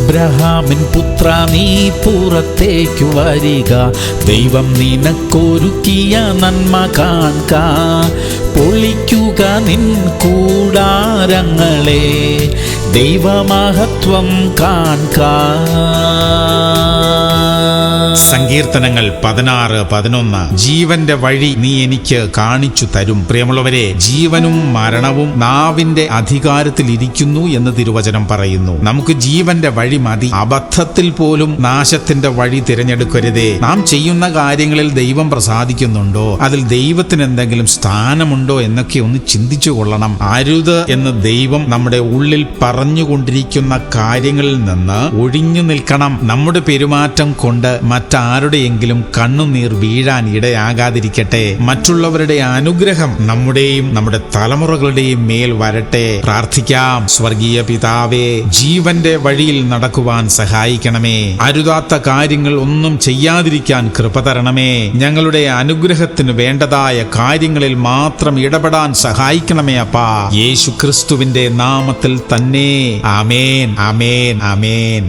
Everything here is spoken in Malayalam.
അബ്രഹാമിൻ പുത്ര നീ പുറത്തേക്കു വരിക, ദൈവം നിനക്കൊരുക്കിയ നന്മ കാൺക. പൊളിക്കുക നിൻ കൂടാരങ്ങളെ, ദൈവമഹത്വം കാൺക. സങ്കീർത്തനങ്ങൾ 16:11. ജീവന്റെ വഴി നീ എനിക്ക് കാണിച്ചു തരും. പ്രിയമുള്ളവരെ, ജീവനും മരണവും നാവിന്റെ അധികാരത്തിൽ ഇരിക്കുന്നു എന്ന് തിരുവചനം പറയുന്നു. നമുക്ക് ജീവന്റെ വഴി മതി. അബദ്ധത്തിൽ പോലും നാശത്തിന്റെ വഴി തിരഞ്ഞെടുക്കരുതേ. നാം ചെയ്യുന്ന കാര്യങ്ങളിൽ ദൈവം പ്രസാദിക്കുന്നുണ്ടോ, അതിൽ ദൈവത്തിന് എന്തെങ്കിലും സ്ഥാനമുണ്ടോ എന്നൊക്കെ ഒന്ന് ചിന്തിച്ചു കൊള്ളണം. അരുത് എന്ന് ദൈവം നമ്മുടെ ഉള്ളിൽ പറഞ്ഞുകൊണ്ടിരിക്കുന്ന കാര്യങ്ങളിൽ നിന്ന് ഒഴിഞ്ഞു നിൽക്കണം. നമ്മുടെ പെരുമാറ്റം കൊണ്ട് മറ്റാരുടെയെങ്കിലും കണ്ണുനീർ വീഴാൻ ഇടയാകാതിരിക്കട്ടെ. മറ്റുള്ളവരുടെ അനുഗ്രഹം നമ്മുടെയും നമ്മുടെ തലമുറകളുടെയും മേൽ വരട്ടെ. പ്രാർത്ഥിക്കാം. സ്വർഗീയ പിതാവേ, ജീവന്റെ വഴിയിൽ നടക്കുവാൻ സഹായിക്കണമേ. അരുതാത്ത കാര്യങ്ങൾ ഒന്നും ചെയ്യാതിരിക്കാൻ കൃപ തരണമേ. ഞങ്ങളുടെ അനുഗ്രഹത്തിന് വേണ്ടതായ കാര്യങ്ങളിൽ മാത്രം ഇടപെടാൻ സഹായിക്കണമേ അപ്പാ. യേശു ക്രിസ്തുവിന്റെ നാമത്തിൽ തന്നെ. ആമേൻ, ആമേൻ, ആമേൻ.